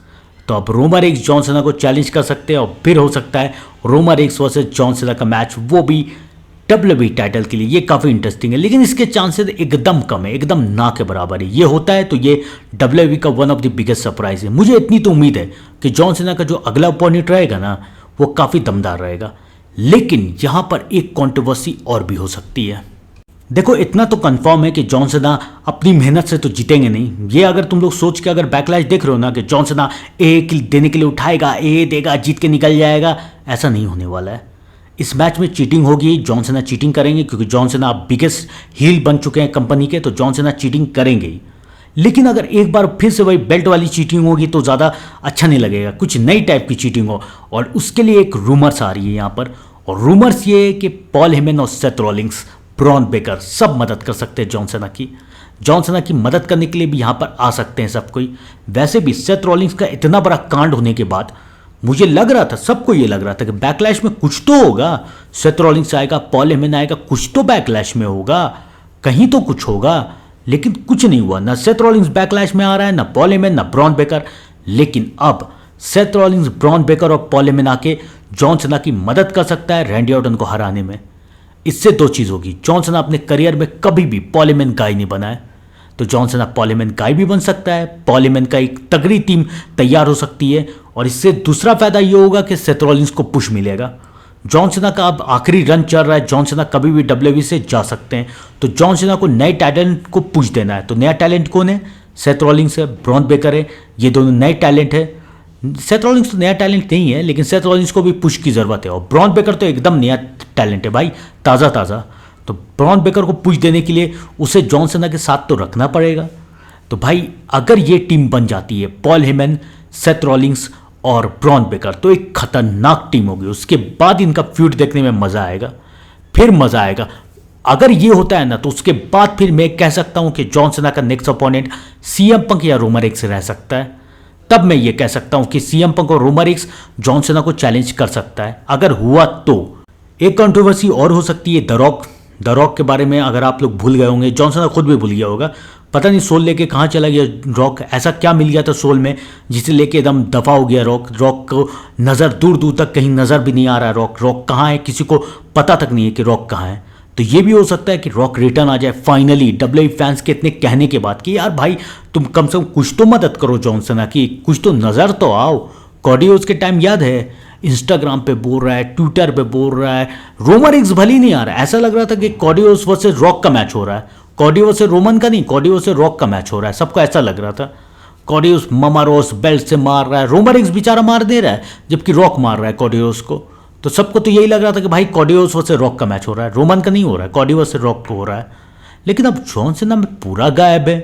तो अब रोमन रेग्स जॉन सीना को चैलेंज कर सकते हैं, और फिर हो सकता है रोमन रेग्स वर्सेस जॉन सीना का मैच, वो भी डब्ल्यूडब्ल्यूई टाइटल के लिए। ये काफ़ी इंटरेस्टिंग है, लेकिन इसके चांसेस एकदम कम है, एकदम ना के बराबर है। ये होता है तो ये डब्ल्यूडब्ल्यूई का one of the biggest surprise है। मुझे इतनी तो उम्मीद है कि जॉन सीना का जो अगला ओपोनेंट रहेगा ना, वो काफ़ी दमदार रहेगा। लेकिन यहाँ पर एक कंट्रोवर्सी और भी हो सकती है। देखो इतना तो कंफर्म है कि जॉन सीना अपनी मेहनत से तो जीतेंगे नहीं। ये अगर तुम लोग सोच के अगर बैकलैश देख रहे हो ना कि जॉन सीना ए देने के लिए उठाएगा, ए देगा, जीत के निकल जाएगा, ऐसा नहीं होने वाला है। इस मैच में चीटिंग होगी, जॉन सीना चीटिंग करेंगे, क्योंकि जॉन सीना अब बिगेस्ट हील बन चुके हैं कंपनी के, तो जॉन सीना चीटिंग करेंगे ही। लेकिन अगर एक बार फिर से वही बेल्ट वाली चीटिंग होगी तो ज़्यादा अच्छा नहीं लगेगा, कुछ नई टाइप की चीटिंग हो। और उसके लिए एक रूमर्स आ रही है यहाँ पर, और रूमर्स ये है कि पॉल हेमन और सेथ रॉलिंग्स, ब्रॉन बेकर सब मदद कर सकते हैं जॉन सीना की। जॉन सीना की मदद करने के लिए भी यहाँ पर आ सकते हैं सब कोई। वैसे भी सेथ रॉलिंग्स का इतना बड़ा कांड होने के बाद मुझे लग रहा था, सबको ये लग रहा था कि बैकलैश में कुछ तो होगा, सेथ रॉलिंग्स आएगा, पॉल हेमन आएगा, कुछ तो बैकलैश में होगा, कहीं तो कुछ होगा। लेकिन कुछ नहीं हुआ, ना सेथ रॉलिंग्स बैकलैश में आ रहा है, ना पॉल हेमन, ना ब्रॉन बेकर। लेकिन अब सेथ रॉलिंग्स, ब्रॉन बेकर और पॉल हेमन आके जॉन सीना की मदद कर सकता है रैंडी ऑर्टन को हराने में। इससे दो चीज़ होगी, जॉन सीना अपने करियर में कभी भी पॉल हेमन गाय नहीं बना है, तो जॉन सीना पॉल हेमन गाय भी बन सकता है। पॉल हेमन का एक तगड़ी टीम तैयार हो सकती है, और इससे दूसरा फायदा ये होगा कि सेथ रॉलिंग्स को पुश मिलेगा। जॉन सीना का अब आखिरी रन चल रहा है, जॉन सीना कभी भी डब्ल्यूडब्ल्यूई से जा सकते हैं, तो जॉन सीना को नए टैलेंट को पुश देना है। तो नया टैलेंट कौन है? सेथ रॉलिंग्स है, ब्रॉन बेकर है, ये दोनों नए टैलेंट है। सेथ रॉलिंग्स तो नया टैलेंट नहीं है, लेकिन सेथ रॉलिंग्स को भी पुश की ज़रूरत है, और ब्रॉन बेकर तो एकदम नया टैलेंट है भाई, ताज़ा ताज़ा। तो ब्रॉन बेकर को पुश देने के लिए उसे जॉन सीना के साथ तो रखना पड़ेगा। तो भाई अगर ये टीम बन जाती है, पॉल हेमन, सेथ रॉलिंग्स और ब्रॉन बेकर, तो एक खतरनाक टीम होगी। उसके बाद इनका फ्यूड देखने में मज़ा आएगा, फिर मज़ा आएगा। अगर ये होता है ना तो उसके बाद फिर मैं कह सकता हूं कि जॉन सीना का नेक्स्ट ओपोनेंट सीएम पंक या रोमन रेक्स रह सकता है। तब मैं ये कह सकता हूं कि सीएम पंक और रोमन रेक्स जॉन सीना को चैलेंज कर सकता है। अगर हुआ तो एक कंट्रोवर्सी और हो सकती है द रॉक के बारे में। अगर आप लोग भूल गए होंगे, जॉन सीना खुद भी भूल गया होगा, पता नहीं सोल लेके कहाँ चला गया रॉक, ऐसा क्या मिल गया था सोल में जिसे लेके एकदम दफा हो गया रॉक को नज़र दूर दूर तक कहीं नज़र भी नहीं आ रहा रॉक कहाँ है, किसी को पता तक नहीं है कि रॉक कहाँ है। तो ये भी हो सकता है कि रॉक रिटर्न आ जाए फाइनली डब्ल्यूडब्ल्यूई फैंस के इतने कहने के बाद कि यार भाई तुम कम से कम कुछ तो मदद करो जॉन सीना की, कुछ तो नज़र तो आओ। कॉडियोस के टाइम याद है इंस्टाग्राम पे बोल रहा है, ट्विटर पे बोल रहा है, रोमन रिक्स भले ही नहीं आ रहा है। ऐसा लग रहा था कि कॉडियोस वर्सेस रॉक का मैच हो रहा है, कॉडियोस से रोमन का नहीं, कॉडियोस से रॉक का मैच हो रहा है। सबको ऐसा लग रहा था। कॉडियोस ममारोस बेल्ट से मार रहा है, रोमन रिक्स बेचारा मार दे रहा है, जबकि रॉक मार रहा है कॉडियोस को। तो सबको तो यही लग रहा था कि भाई कॉडियोस वर्सेस रॉक का मैच हो रहा है, रोमन का नहीं हो रहा है, कॉडियोस से रॉक को हो रहा है। लेकिन अब जॉन सीना में पूरा गायब है।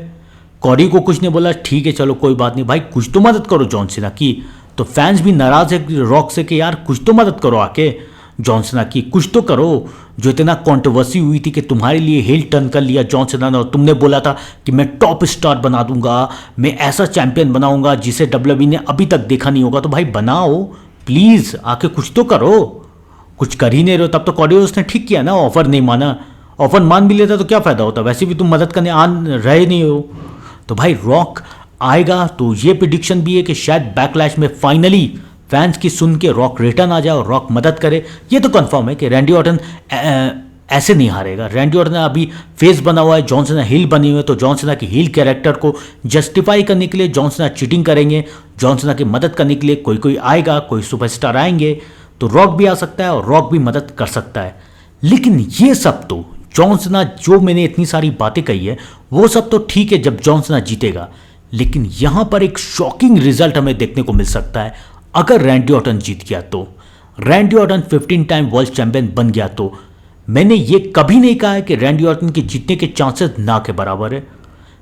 कॉडी को कुछ नहीं बोला, ठीक है चलो कोई बात नहीं भाई, कुछ तो मदद करो जॉन सीना की। तो फैंस भी नाराज है रॉक से कि यार कुछ तो मदद करो आके जॉन सीना की, कुछ तो करो। जो इतना कंट्रोवर्सी हुई थी कि तुम्हारे लिए हिल टर्न कर लिया जॉन सीना ने, और तुमने बोला था कि मैं टॉप स्टार बना दूंगा, मैं ऐसा चैंपियन बनाऊंगा जिसे डब्ल्यूडब्ल्यूई ने अभी तक देखा नहीं होगा। तो भाई बनाओ प्लीज़, आके कुछ तो करो। कुछ कर ही नहीं रहे हो। तब तो कॉडियोस ने ठीक किया ना, ऑफर नहीं माना। ऑफर मान भी लेता तो क्या फ़ायदा होता, वैसे भी तुम मदद करने रहे नहीं हो। तो भाई रॉक आएगा तो ये प्रिडिक्शन भी है कि शायद बैकलैश में फाइनली फैंस की सुन के रॉक रिटर्न आ जाए और रॉक मदद करे। ये तो कंफर्म है कि रैंडी ऑर्टन ऐसे नहीं हारेगा। रैंडी ऑर्टन अभी फेस बना हुआ है, जॉन सीना हील बनी हुई है, तो जॉन सीना की हील कैरेक्टर को जस्टिफाई करने के लिए जॉन सीना चीटिंग करेंगे, जॉन सीना की मदद करने के लिए कोई आएगा, कोई सुपरस्टार आएंगे, तो रॉक भी आ सकता है और रॉक भी मदद कर सकता है। लेकिन ये सब तो जॉन सीना, जो मैंने इतनी सारी बातें कही है वो सब तो ठीक है जब जॉन सीना जीतेगा। लेकिन यहां पर एक शॉकिंग रिजल्ट हमें देखने को मिल सकता है अगर रैंडी ऑर्टन जीत गया तो। Randy Orton 15 time world champion बन गया तो मैंने ये कभी नहीं कहा है कि रैंडी ऑर्टन के जीतने के चांसेस ना के बराबर है।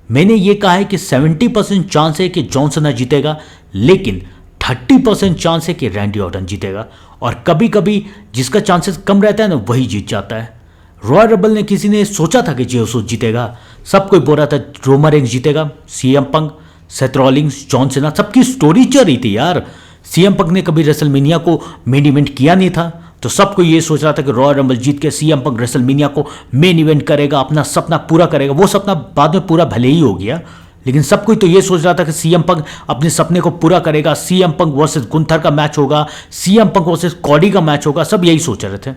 मैंने ये कहा है कि 70% चांस है कि जॉन सीना जीतेगा, लेकिन 30% चांस है कि रैंडी ऑर्टन जीतेगा। और कभी कभी जिसका चांसेस कम रहता है ना वही जीत जाता है। रॉयल रबल ने किसी ने सोचा था कि जे उसो जीतेगा, सब कोई बोल रहा था रोमन रेंस जीतेगा, CM Punk, Seth Rawlings, John Cena, सबकी स्टोरी चल रही थी यार। सीएम पंक ने कभी रेसलमेनिया को मेन इवेंट किया नहीं था, तो सबको ये सोच रहा था कि रॉयल रंबल जीत के सीएम पंक रेसलमेनिया को मेन इवेंट करेगा, अपना सपना पूरा करेगा। वो सपना बाद में पूरा भले ही हो गया, लेकिन सब कोई तो ये सोच रहा था कि सीएम पंक अपने सपने को पूरा करेगा, सीएम पंक वर्सेस गुंथर का मैच होगा, सीएम पंक वर्सेस कॉडी का मैच होगा, सब यही सोच रहे थे।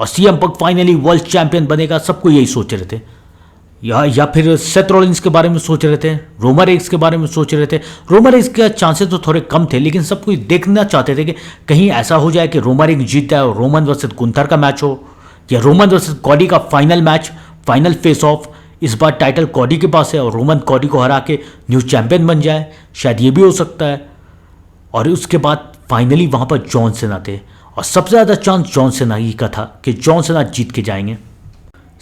और CM Punk finally world champion बनेगा, सबको यही सोच रहे थे। या फिर सेथ रॉलिंस के बारे में सोच रहे थे, रोमन रेंस के बारे में सोच रहे थे। रोमन रेंस के चांसेस तो थोड़े कम थे, लेकिन सब कोई देखना चाहते थे कि कहीं ऐसा हो जाए कि रोमन रेंस जीत जाए और रोमन वर्सेस गुंथर का मैच हो, या रोमन वर्सेस कॉडी का final match, final face of. इस बार टाइटल कॉडी के पास है और रोमन कॉडी को हरा के न्यू चैंपियन बन जाए, शायद ये भी हो सकता है। और उसके बाद फाइनली वहाँ पर जॉन सीना थे, और सबसे ज़्यादा चांस जॉन सीना ही का था कि जॉन सीना जीत के जाएंगे।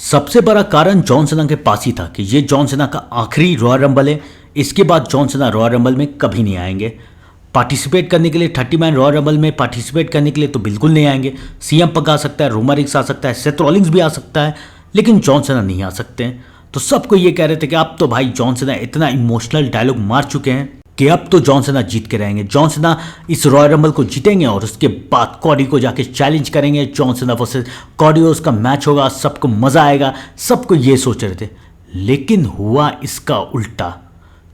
सबसे बड़ा कारण जॉन सीना के पास ही था कि ये जॉन सीना का आखिरी रॉयल रंबल है, इसके बाद जॉन सीना रॉयल रंबल में कभी नहीं आएंगे। पार्टिसिपेट करने के लिए 30 मैन रॉयल रंबल में पार्टिसिपेट करने के लिए तो बिल्कुल नहीं आएंगे। सीएम पंक आ सकता है, रोमन रेंस आ सकता है, सेथ रॉलिंग्स भी आ सकता है, लेकिन जॉन सीना नहीं आ सकते हैं। तो सबको ये कह रहे थे कि अब तो भाई जॉन सीना इतना इमोशनल डायलॉग मार चुके हैं कि अब तो जॉन सीना जीत के रहेंगे। जॉन सीना इस रॉयल रंबल को जीतेंगे और उसके बाद कॉडी को जाके चैलेंज करेंगे। जॉन सीना वर्सेस कॉडियोस का मैच होगा, सबको मजा आएगा, सबको ये सोच रहे थे। लेकिन हुआ इसका उल्टा।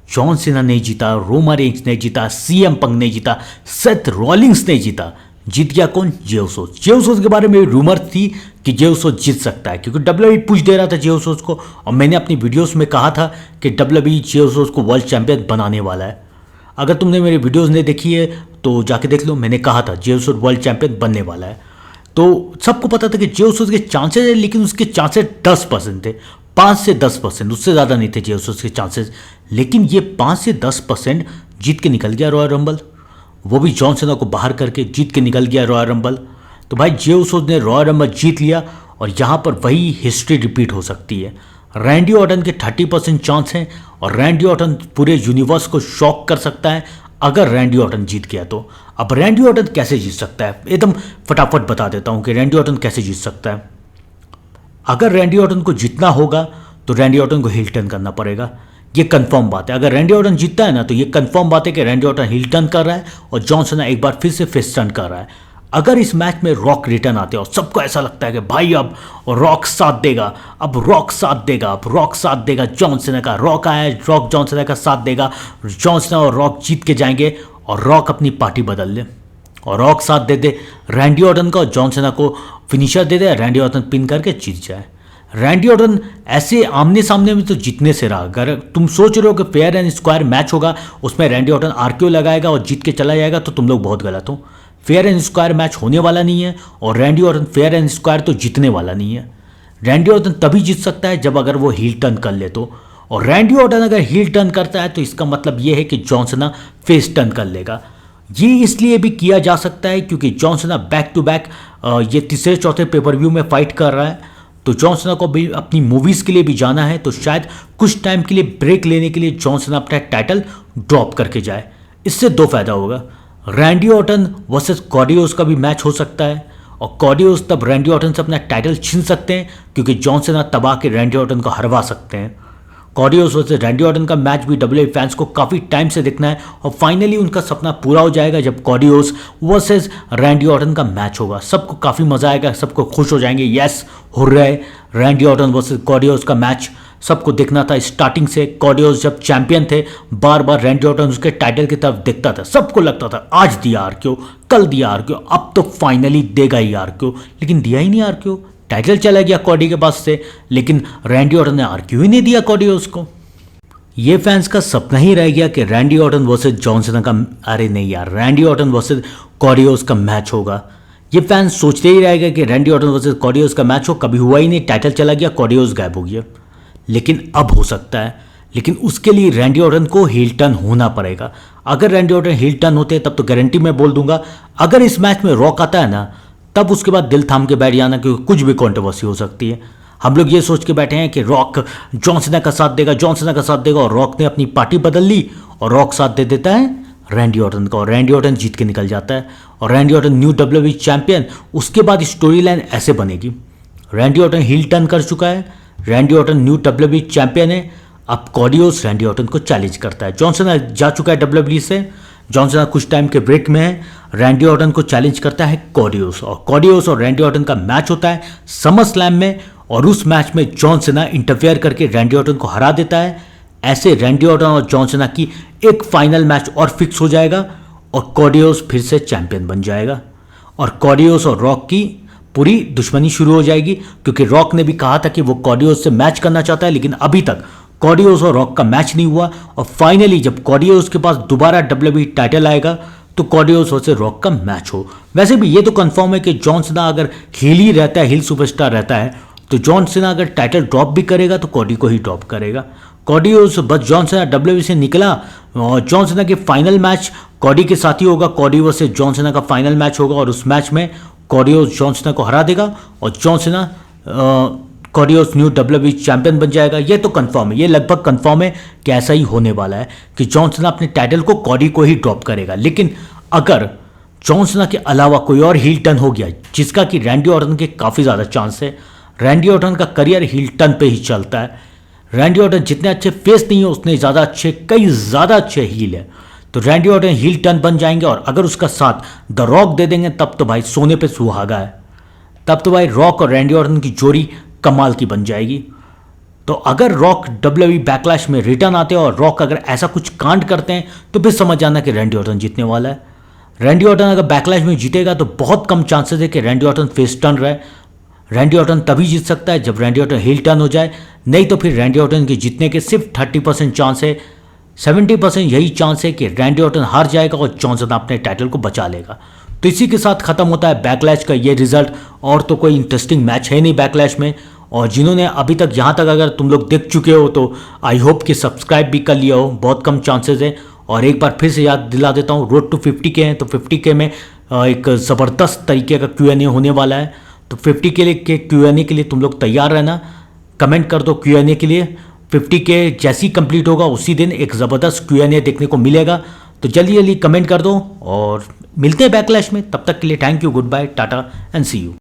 जॉन सीना नहीं जीता, रोमन रेंस नहीं जीता, सीएम पंक नहीं जीता, सेथ रॉलिंग्स नहीं जीता। जीत गया कौन? जे उसोस। जे उसोस के बारे में रूमर थी कि जे उसोस जीत सकता है, क्योंकि डब्ल्यूडब्ल्यूई पुश दे रहा था जे उसोस को, और मैंने अपनी वीडियोस में कहा था कि डब्ल्यूडब्ल्यूई जे उसोस को वर्ल्ड चैंपियन बनाने वाला है। अगर तुमने मेरी वीडियोस नहीं देखी है तो जाके देख लो, मैंने कहा था जे उसोस वर्ल्ड चैंपियन बनने वाला है। तो सबको पता था कि जे उसोस के चांसेस है, लेकिन उसके चांसेस 10% थे, 5 से 10%, उससे ज़्यादा नहीं थे जे उसोस के चांसेस। लेकिन ये 5 से 10% जीत के निकल गया रॉयल रंबल, वो भी जॉन सीना को बाहर करके जीत के निकल गया रॉयल रंबल। तो भाई जे उसोस ने रॉयल रंबल जीत लिया, और यहाँ पर वही हिस्ट्री रिपीट हो सकती है। रैंडी ऑर्टन के 30% चांस हैं, और रैंडी ऑर्टन पूरे यूनिवर्स को शॉक कर सकता है अगर रैंडी ऑर्टन जीत गया तो। अब रैंडी ऑर्टन कैसे जीत सकता है, एकदम फटाफट बता देता हूँ कि रैंडी ऑर्टन कैसे जीत सकता है। अगर रैंडी ऑर्टन को जीतना होगा तो रैंडी ऑर्टन को हील टर्न करना पड़ेगा, ये कंफर्म बात है। अगर रैंडी ऑर्टन जीतता है ना तो ये कंफर्म बात है कि रैंडी ऑर्टन हील टर्न कर रहा है और जॉन सीना एक बार फिर से फेस टर्न कर रहा है। अगर इस मैच में रॉक रिटर्न आते हैं और सबको ऐसा लगता है कि भाई अब रॉक साथ देगा, अब रॉक साथ देगा, अब रॉक साथ देगा जॉन सीना का, रॉक आया, रॉक जॉन सीना का साथ देगा, जॉन सीना और रॉक जीत के जाएंगे और रॉक अपनी पार्टी बदल ले और रॉक साथ दे दे रैंडी ऑर्टन का और जॉन सीना को फिनिशर दे दे, रैंडी ऑर्टन पिन करके जीत जाए। रैंडी ऑर्टन ऐसे आमने सामने में तो जीतने से रहा। अगर तुम सोच रहे हो कि फेयर एंड स्क्वायर मैच होगा, उसमें रैंडी ऑर्टन आरक्यू लगाएगा और जीत के चला जाएगा, तो तुम लोग बहुत गलत हो। फेयर एंड स्क्वायर मैच होने वाला नहीं है और Randy Orton fair and square तो जीतने वाला नहीं है। रैंडी ऑर्टन तभी जीत सकता है जब अगर वो हील टर्न कर ले तो, और रैंडी ऑर्टन अगर हील टर्न करता है तो इसका मतलब ये है कि जॉन सीना फेस टर्न कर लेगा। ये इसलिए भी किया जा सकता है क्योंकि John Cena back to back ये तीसरे चौथे पेपर व्यू में फाइट कर रहा है, तो जॉन सीना को भी अपनी मूवीज़ के लिए भी जाना है, तो शायद कुछ टाइम के लिए ब्रेक लेने के लिए जॉन सीना अपना टाइटल ड्रॉप करके जाए। इससे दो फायदा होगा, रैंडी ऑर्टन वर्सेस कॉडियोस का भी मैच हो सकता है और कॉडियोस तब रैंडी ऑर्टन से अपना टाइटल छीन सकते हैं क्योंकि जॉन सीना तबाह के रैंडी ऑर्टन को हरवा सकते हैं। कॉडियोस वर्सेस रैंडी ऑर्टन का मैच भी डब्ल्यूडब्ल्यूई फैंस को काफ़ी टाइम से देखना है और फाइनली उनका सपना पूरा हो जाएगा जब कॉडियोस वर्सेस रैंडी ऑर्टन का मैच होगा। सबको काफ़ी मज़ा आएगा, सबको खुश हो जाएंगे, यस हो रहा है रैंडी ऑर्टन वर्सेस कॉडियोस का मैच सबको देखना था। स्टार्टिंग से कॉडियोस जब चैंपियन थे बार बार रैंडी ऑर्टन उसके टाइटल की तरफ देखता था, सबको लगता था आज दिया आरक्यू, कल दिया आरक्यू, अब तो फाइनली देगा ही आरक्यू, लेकिन दिया ही नहीं आरक्यू। टाइटल चला गया कॉडी के पास से, लेकिन रैंडी ऑर्टन ने आरक्यू ही नहीं दिया कॉडियोस को। ये फैंस का सपना ही रह गया कि Randy Orton versus John Cena का, अरे नहीं यार, रैंडी ऑर्टन वर्सेस कॉडियोस का मैच होगा। ये फैंस सोचते ही रह गए कि रैंडी ऑर्टन वर्सेस कॉडियोस का मैच हो, कभी हुआ ही नहीं, टाइटल चला गया, कॉडियोस गायब हो गया। लेकिन अब हो सकता है, लेकिन उसके लिए रैंडी ऑर्टन को हील टर्न होना पड़ेगा। अगर रैंडी ऑर्टन हील टर्न होते हैं तब तो गारंटी मैं बोल दूंगा, अगर इस मैच में रॉक आता है ना तब उसके बाद दिल थाम के बैठ जाना क्योंकि कुछ भी कंट्रोवर्सी हो सकती है। हम लोग ये सोच के बैठे हैं कि रॉक जॉन सीना का साथ देगा, जॉन सीना का साथ देगा, और रॉक ने अपनी पार्टी बदल ली और रॉक साथ दे देता है रैंडी ऑर्टन का और रैंडी ऑर्टन जीत के निकल जाता है और Randy Orton new WWE champion. उसके बाद स्टोरी लाइन ऐसे बनेगी, रैंडी ऑर्टन हील टर्न कर चुका है, Randy Orton new WWE champion है, अब कॉडियोस रैंडी ऑर्टन को चैलेंज करता है। जॉन सीना जा चुका है डब्ल्यूडब्ल्यूई से, जॉन सीना कुछ टाइम के ब्रेक में है, रैंडी ऑर्टन को चैलेंज करता है कॉडियोस और रैंडी ऑर्टन का मैच होता है समर स्लैम में और उस मैच में जॉन सीना इंटरफेयर करके रैंडी ऑर्टन को हरा देता है। ऐसे रैंडी ऑर्टन और जॉन सीना की एक फाइनल मैच और फिक्स हो जाएगा और कॉडियोस फिर से चैंपियन बन जाएगा और कॉडियोस और रॉक की पूरी दुश्मनी शुरू हो जाएगी क्योंकि रॉक ने भी कहा था कि वो कॉडियोस से मैच करना चाहता है, लेकिन अभी तक कॉडियोस और रॉक का मैच नहीं हुआ और फाइनली जब कॉडियोस के पास दोबारा डब्ल्यूडब्ल्यूई टाइटल आएगा तो कॉडियोस वर्सेस रॉक का मैच हो। वैसे भी ये तो कंफर्म है कि जॉन सीना अगर हील ही रहता है, हील सुपरस्टार रहता है, तो जॉन सीना अगर टाइटल ड्रॉप भी करेगा तो कॉडी को ही ड्रॉप करेगा। कॉडियोस बस जॉन सीना डब्ल्यूडब्ल्यूई से निकला और जॉन सीना के फाइनल मैच कॉडी के साथ ही होगा, कॉडी वर्सेस जॉन सीना का फाइनल मैच होगा और उस मैच में कॉडियोस जॉन सीना को हरा देगा और John Cena कॉडियोस new WWE champion बन जाएगा। ये तो कंफर्म है, ये लगभग कंफर्म है कि ऐसा ही होने वाला है कि जॉन सीना अपने टाइटल को कॉडी को ही ड्रॉप करेगा। लेकिन अगर जॉन सीना के अलावा कोई और हील टर्न हो गया, जिसका कि रैंडी ऑर्टन के काफ़ी ज़्यादा चांस है, रैंडी ऑर्टन का करियर हील टर्न पे ही चलता है। रैंडी ऑर्टन जितने अच्छे फेस नहीं है उतने ज़्यादा अच्छे, कई ज़्यादा अच्छे हील है, तो रैंडी ऑर्टन हील टर्न बन जाएंगे और अगर उसका साथ द रॉक दे देंगे तब तो भाई सोने पे सुहागा है, तब तो भाई रॉक और रैंडी ऑर्टन की जोड़ी कमाल की बन जाएगी। तो अगर रॉक डब्ल्यूडब्ल्यूई बैकलैश में रिटर्न आते हैं और रॉक अगर ऐसा कुछ कांड करते हैं तो फिर समझ जाना कि रैंडी ऑर्टन जीतने वाला है। रैंडी ऑर्टन अगर बैकलैश में जीतेगा तो बहुत कम चांसेस है कि रैंडी ऑर्टन फेस टर्न रहे। रैंडी ऑर्टन तभी जीत सकता है जब रैंडी ऑर्टन हील टर्न हो जाए, नहीं तो फिर रैंडी ऑर्टन के जीतने के सिर्फ 30% चांस है, 70% यही चांस है कि रैंडी ऑर्टन हार जाएगा और जॉन सीना अपने टाइटल को बचा लेगा। तो इसी के साथ खत्म होता है बैकलैश का ये रिजल्ट, और तो कोई इंटरेस्टिंग मैच है नहीं बैकलैश में। और जिन्होंने अभी तक यहाँ तक अगर तुम लोग देख चुके हो तो आई होप कि सब्सक्राइब भी कर लिया हो, बहुत कम चांसेस है। और एक बार फिर से याद दिला देता हूँ, रोड टू 50K है, तो 50K में एक ज़बरदस्त तरीके का Q&A होने वाला है। तो 50 के लिए Q&A के लिए तुम लोग तैयार रहना, कमेंट कर दो Q&A के लिए। 50K जैसे ही कंप्लीट होगा उसी दिन एक ज़बरदस्त Q&A देखने को मिलेगा, तो जल्दी जल्दी कमेंट कर दो और मिलते हैं बैकलैश में। तब तक के लिए thank you, good bye, tata and see you.